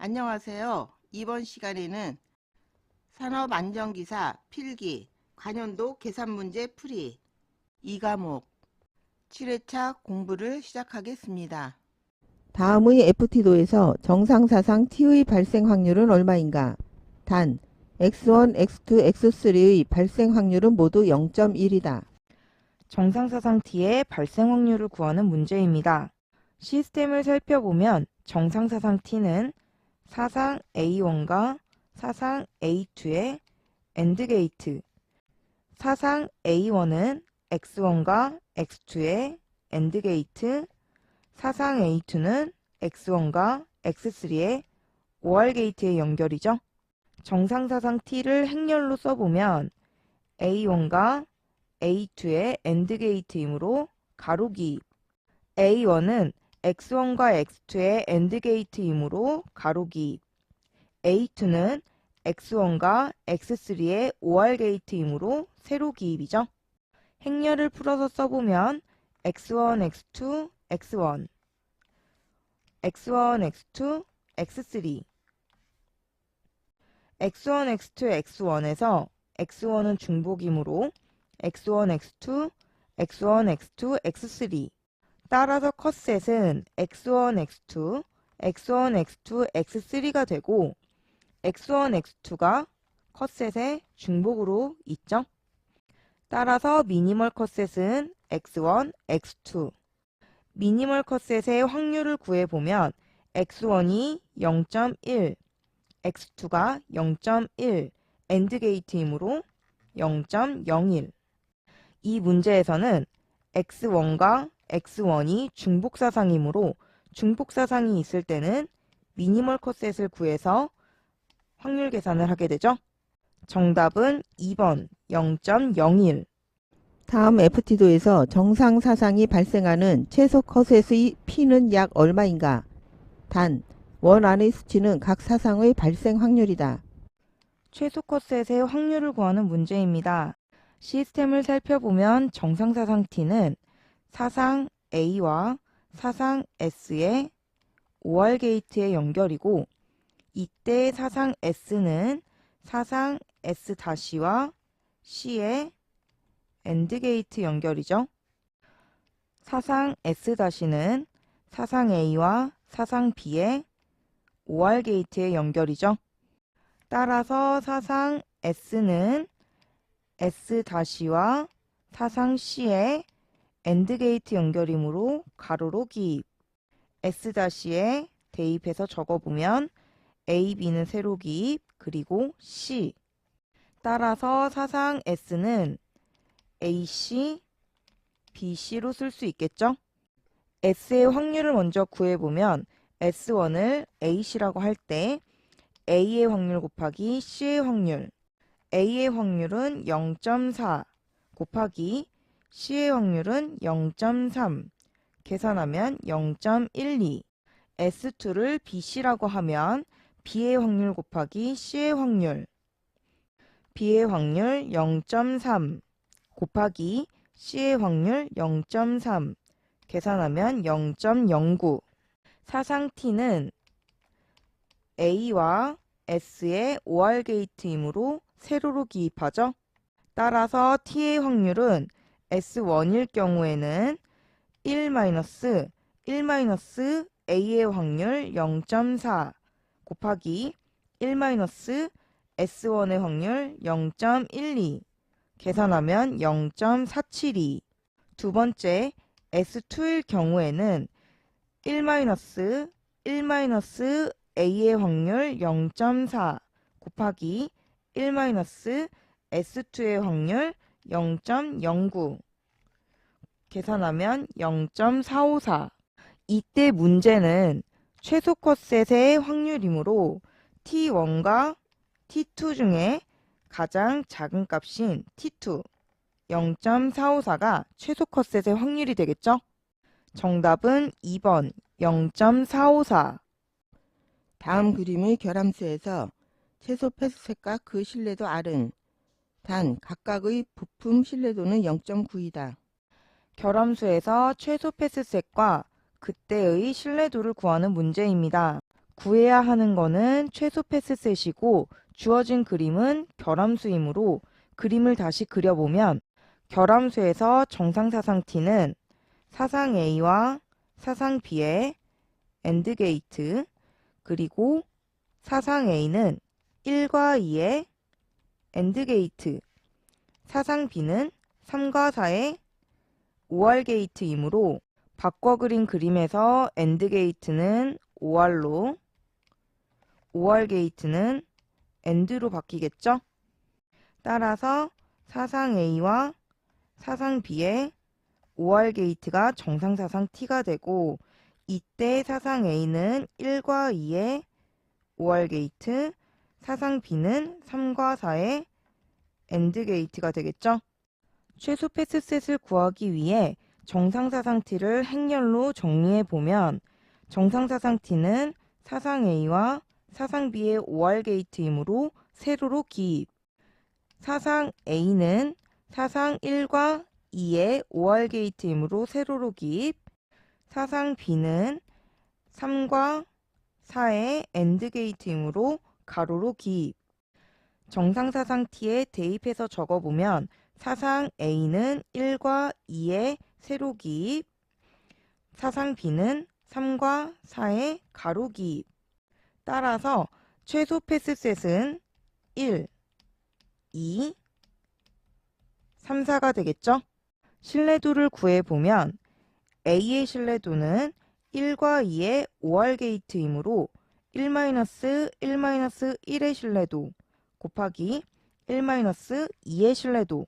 안녕하세요. 이번 시간에는 산업안전기사 필기 관연도 계산문제 풀이 2과목 7회차 공부를 시작하겠습니다. 다음의 FT도에서 정상사상 T의 발생 확률은 얼마인가? 단, X1, X2, X3의 발생 확률은 모두 0.1이다. 정상사상 T의 발생 확률을 구하는 문제입니다. 시스템을 살펴보면 정상사상 T는 사상 A1과 사상 A2의 AND 게이트, 사상 A1은 X1과 X2의 AND 게이트, 사상 A2는 X1과 X3의 OR 게이트의 연결이죠. 정상사상 T를 행렬로 써보면 A1과 A2의 AND 게이트이므로 가로 기입, A1은 X1과 X2의 AND 게이트이므로 가로 기입, A2는 X1과 X3의 OR 게이트이므로 세로 기입이죠. 행렬을 풀어서 써보면 X1, X2, X1, X1, X2, X3, X1, X2, X1에서 X1은 중복이므로 X1, X2, X1, X2, X3. 따라서 컷셋은 X1, X2, X1, X2, X3가 되고 X1, X2가 컷셋의 중복으로 있죠. 따라서 미니멀 컷셋은 X1, X2. 미니멀 컷셋의 확률을 구해보면 X1이 0.1, X2가 0.1, AND 게이트이므로 0.01. 이 문제에서는 X1과 X1이 중복사상이므로 중복사상이 있을 때는 미니멀 컷셋을 구해서 확률 계산을 하게 되죠. 정답은 2번 0.01. 다음 FT도에서 정상사상이 발생하는 최소 컷셋의 P는 약 얼마인가? 단, 원 안의 수치는 각 사상의 발생 확률이다. 최소 컷셋의 확률을 구하는 문제입니다. 시스템을 살펴보면 정상사상 T는 사상 A와 사상 S의 OR 게이트의 연결이고 이때 사상 S는 사상 S-와 C의 AND 게이트 연결이죠. 사상 S-는 사상 A와 사상 B의 OR 게이트의 연결이죠. 따라서 사상 S는 S-와 사상 C의 AND 게이트 연결이므로 가로로 기입, S-에 대입해서 적어보면 A, B는 세로 기입, 그리고 C. 따라서 사상 S는 AC, BC로 쓸 수 있겠죠? S의 확률을 먼저 구해보면 S1을 AC라고 할 때 A의 확률 곱하기 C의 확률, A의 확률은 0.4 곱하기 C의 확률은 0.3 계산하면 0.12. S2를 BC라고 하면 B의 확률 곱하기 C의 확률, B의 확률 0.3 곱하기 C의 확률 0.3 계산하면 0.09. 사상 T는 A와 S의 OR 게이트이므로 세로로 기입하죠. 따라서 T의 확률은 S1일 경우에는 1-A의 확률 0.4 곱하기 1-S1의 확률 0.12 계산하면 0.472. 두 번째 S2일 경우에는 1-A의 확률 0.4 곱하기 1-S2의 확률 0.09 계산하면 0.454. 이때 문제는 최소 컷셋의 확률이므로 T1과 T2 중에 가장 작은 값인 T2 0.454가 최소 컷셋의 확률이 되겠죠? 정답은 2번 0.454. 다음 그림의 결함수에서 최소 패스셋과 그 신뢰도 R은 단 각각의 부품 신뢰도는 0.9이다. 결함수에서 최소 패스셋과 그때의 신뢰도를 구하는 문제입니다. 구해야 하는 거는 최소 패스셋이고 주어진 그림은 결함수이므로 그림을 다시 그려보면 결함수에서 정상사상 T는 사상 A와 사상 B의 AND 게이트, 그리고 사상 A는 1과 2의 AND 게이트, 사상 B는 3과 4의 OR 게이트이므로 바꿔 그린 그림에서 AND 게이트는 OR로, OR 게이트는 AND로 바뀌겠죠? 따라서 사상 A와 사상 B의 OR 게이트가 정상사상 T가 되고, 이때 사상 A는 1과 2의 OR 게이트, 사상 B는 3과 4의 AND 게이트가 되겠죠? 최소 패스셋을 구하기 위해 정상사상 T를 행렬로 정리해 보면 정상사상 T는 사상 A와 사상 B의 OR 게이트이므로 세로로 기입, 사상 A는 사상 1과 2의 OR 게이트이므로 세로로 기입, 사상 B는 3과 4의 AND 게이트이므로 가로로 기입. 정상사상 T에 대입해서 적어보면 사상 A는 1과 2의 세로 기입, 사상 B는 3과 4의 가로 기입. 따라서 최소 패스셋은 1, 2, 3, 4가 되겠죠? 신뢰도를 구해보면 A의 신뢰도는 1과 2의 OR 게이트이므로 1-1-1의 신뢰도 곱하기 1-2의 신뢰도,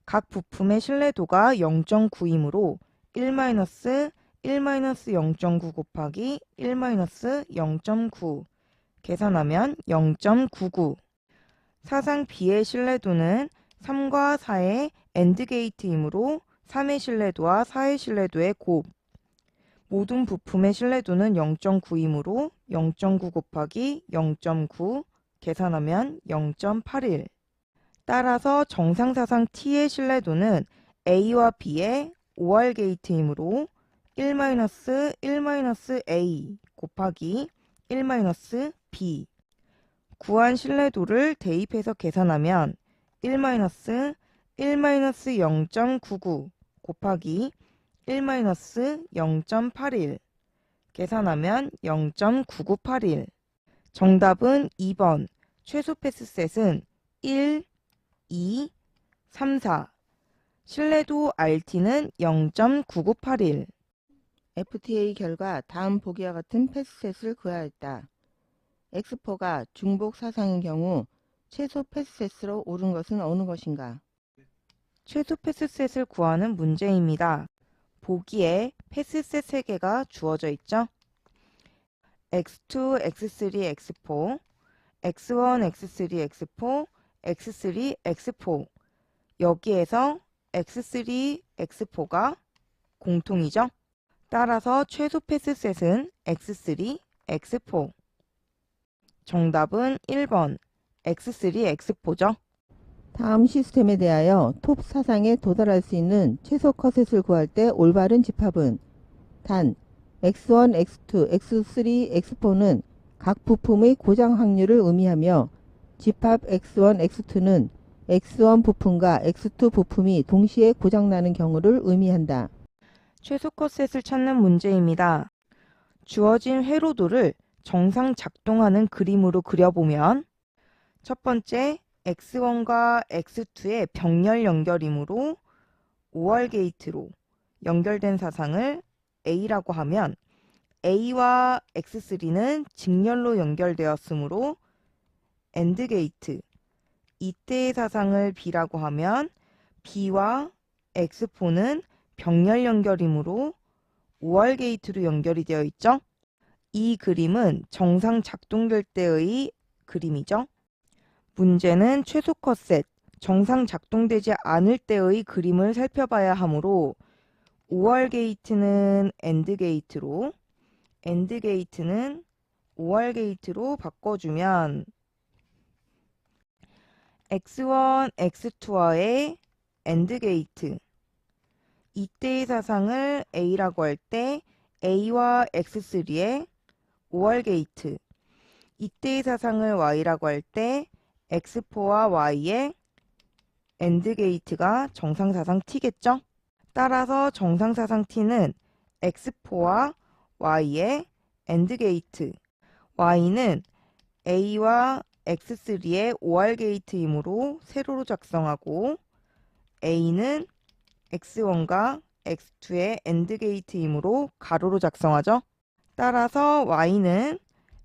각 부품의 신뢰도가 0.9이므로 1-1-0.9 곱하기 1-0.9 계산하면 0.99. 사상 B의 신뢰도는 3과 4의 AND 게이트이므로 3의 신뢰도와 4의 신뢰도의 곱. 모든 부품의 신뢰도는 0.9이므로 0.9 곱하기 0.9 계산하면 0.81. 따라서 정상사상 T의 신뢰도는 A와 B의 OR 게이트이므로 1-1-A 곱하기 1-B. 구한 신뢰도를 대입해서 계산하면 1-1-0.99 곱하기 1-0.81 계산하면 0.9981. 정답은 2번. 최소 패스셋은 1, 2, 3, 4. 신뢰도 RT는 0.9981. FTA 결과 다음 보기와 같은 패스셋을 구하였다. X4가 중복 사상인 경우 최소 패스셋으로 옳은 것은 어느 것인가? 최소 패스셋을 구하는 문제입니다. 보기에 패스셋 3개가 주어져 있죠. X2, X3, X4, X1, X3, X4, X3, X4. 여기에서 X3, X4가 공통이죠. 따라서 최소 패스셋은 X3, X4. 정답은 1번 X3, X4죠. 다음 시스템에 대하여 톱 사상에 도달할 수 있는 최소 컷셋을 구할 때 올바른 집합은 단 X1, X2, X3, X4는 각 부품의 고장 확률을 의미하며 집합 X1, X2는 X1 부품과 X2 부품이 동시에 고장나는 경우를 의미한다. 최소 컷셋을 찾는 문제입니다. 주어진 회로도를 정상 작동하는 그림으로 그려보면 첫 번째 X1과 X2의 병렬 연결이므로 OR 게이트로 연결된 사상을 A라고 하면 A와 X3는 직렬로 연결되었으므로 AND 게이트, 이때의 사상을 B라고 하면 B와 X4는 병렬 연결이므로 OR 게이트로 연결이 되어 있죠. 이 그림은 정상 작동될 때의 그림이죠. 문제는 최소 컷셋, 정상 작동되지 않을 때의 그림을 살펴봐야 하므로 OR 게이트는 AND 게이트로, AND 게이트는 OR 게이트로 바꿔주면 X1, X2와의 AND 게이트, 이때의 사상을 A라고 할 때 A와 X3의 OR 게이트, 이때의 사상을 y라고 할 때 x4와 y의 AND 게이트가 정상사상 t겠죠? 따라서 정상사상 t는 x4와 y의 AND 게이트, y는 a와 x3의 OR 게이트이므로 세로로 작성하고 a는 x1과 x2의 AND 게이트이므로 가로로 작성하죠. 따라서 y는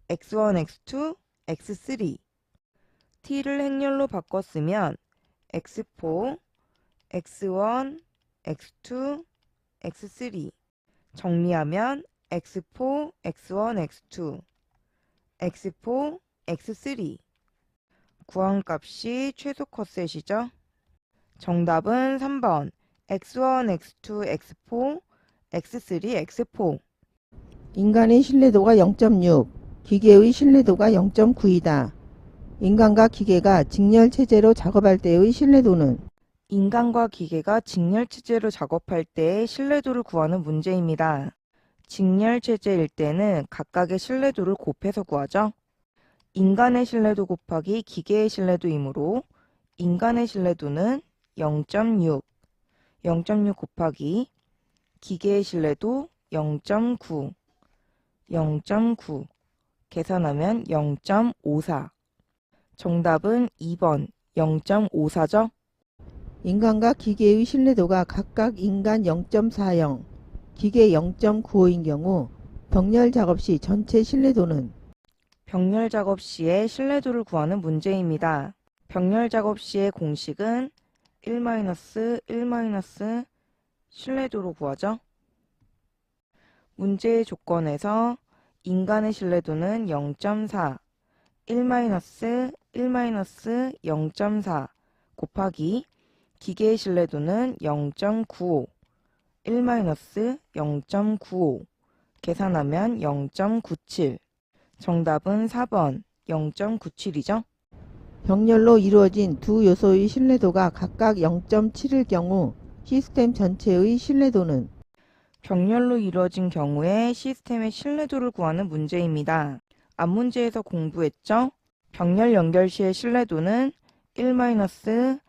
x1, x2, x3 t를 행렬로 바꿨으면 x4, x1, x2, x3 정리하면 x4, x1, x2, x4, x3 구한 값이 최소 컷셋이죠. 정답은 3번 x1, x2, x4, x3, x4. 인간의 신뢰도가 0.6, 기계의 신뢰도가 0.9이다. 인간과 기계가 직렬체제로 작업할 때의 신뢰도는 인간과 기계가 직렬체제로 작업할 때의 신뢰도를 구하는 문제입니다. 직렬체제일 때는 각각의 신뢰도를 곱해서 구하죠. 인간의 신뢰도 곱하기 기계의 신뢰도이므로 인간의 신뢰도는 0.6, 0.6 곱하기 기계의 신뢰도 0.9, 0.9 계산하면 0.54. 정답은 2번 0.54죠? 인간과 기계의 신뢰도가 각각 인간 0.40, 기계 0.95인 경우 병렬 작업 시 전체 신뢰도는 병렬 작업 시의 신뢰도를 구하는 문제입니다. 병렬 작업 시의 공식은 1-1- 신뢰도로 구하죠. 문제의 조건에서 인간의 신뢰도는 0.4, 1-1-0.4 곱하기 기계의 신뢰도는 0.95, 1-0.95 계산하면 0.97. 정답은 4번 0.97이죠. 병렬로 이루어진 두 요소의 신뢰도가 각각 0.7일 경우 시스템 전체의 신뢰도는 병렬로 이루어진 경우에 시스템의 신뢰도를 구하는 문제입니다. 앞 문제에서 공부했죠? 병렬 연결 시의 신뢰도는 1-1-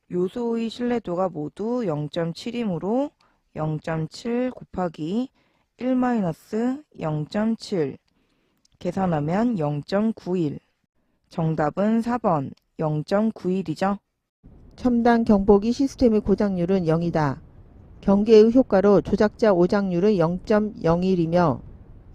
요소의 신뢰도가 모두 0.7이므로 0.7 곱하기 1-0.7 계산하면 0.91. 정답은 4번 0.91이죠. 첨단 경보기 시스템의 고장률은 0이다. 경계의 효과로 조작자 오작률은 0.01이며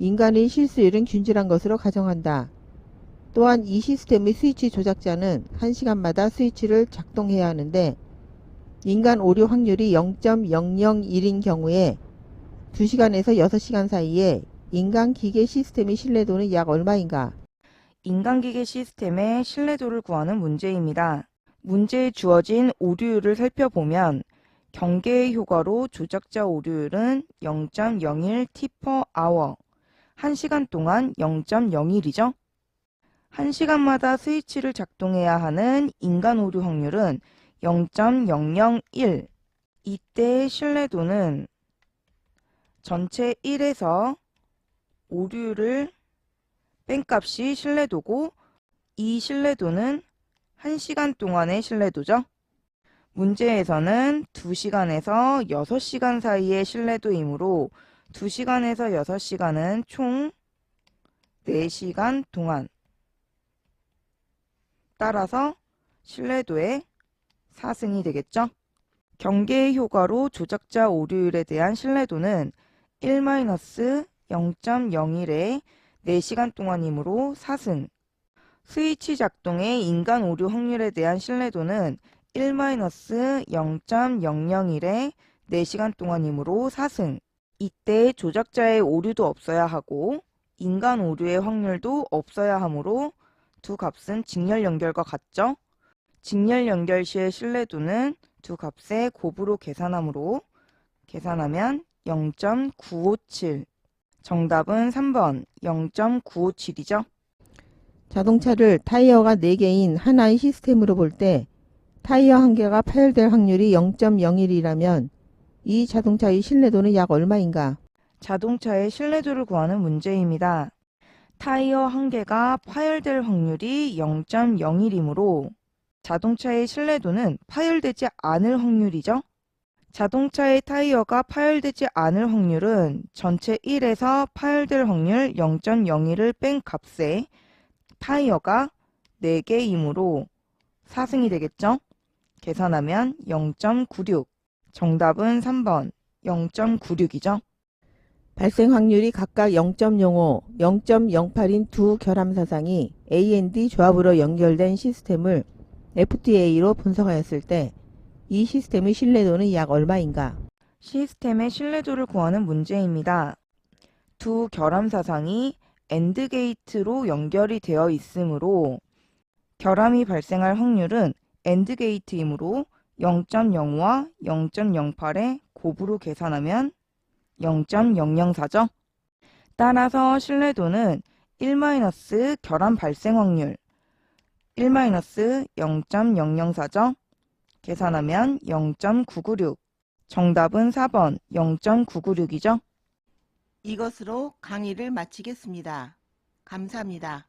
인간의 실수율은 균질한 것으로 가정한다. 또한 이 시스템의 스위치 조작자는 1시간마다 스위치를 작동해야 하는데 인간 오류 확률이 0.001인 경우에 2시간에서 6시간 사이에 인간 기계 시스템의 신뢰도는 약 얼마인가? 인간기계 시스템의 신뢰도를 구하는 문제입니다. 문제에 주어진 오류율을 살펴보면 경계의 효과로 조작자 오류율은 0.01 t/hour 1시간 동안 0.01이죠. 1시간마다 스위치를 작동해야 하는 인간 오류 확률은 0.001. 이때의 신뢰도는 전체 1에서 오류를 뺀 값이 신뢰도고 이 신뢰도는 1시간 동안의 신뢰도죠. 문제에서는 2시간에서 6시간 사이의 신뢰도이므로 2시간에서 6시간은 총 4시간 동안. 따라서 신뢰도의 사승이 되겠죠. 경계의 효과로 조작자 오류율에 대한 신뢰도는 1-0.01의 4시간 동안이므로 4승. 스위치 작동의 인간 오류 확률에 대한 신뢰도는 1-0.001의 4시간 동안이므로 4승. 이때 조작자의 오류도 없어야 하고 인간 오류의 확률도 없어야 하므로 두 값은 직렬 연결과 같죠? 직렬 연결 시의 신뢰도는 두 값의 곱으로 계산하면 0.957. 정답은 3번 0.957이죠. 자동차를 타이어가 4개인 하나의 시스템으로 볼 때 타이어 한 개가 파열될 확률이 0.01이라면 이 자동차의 신뢰도는 약 얼마인가? 자동차의 신뢰도를 구하는 문제입니다. 타이어 한 개가 파열될 확률이 0.01이므로 자동차의 신뢰도는 파열되지 않을 확률이죠. 자동차의 타이어가 파열되지 않을 확률은 전체 1에서 파열될 확률 0.01을 뺀 값에 타이어가 4개이므로 4승이 되겠죠? 계산하면 0.96. 정답은 3번 0.96이죠. 발생 확률이 각각 0.05, 0.08인 두 결함 사상이 A&D 조합으로 연결된 시스템을 FTA로 분석하였을 때 이 시스템의 신뢰도는 약 얼마인가? 시스템의 신뢰도를 구하는 문제입니다. 두 결함 사상이 AND 게이트로 연결이 되어 있으므로 결함이 발생할 확률은 AND 게이트이므로 0.05와 0.08의 곱으로 계산하면 0.004죠. 따라서 신뢰도는 1- 결함 발생 확률 1-0.004죠. 계산하면 0.996. 정답은 4번 0.996이죠. 이것으로 강의를 마치겠습니다. 감사합니다.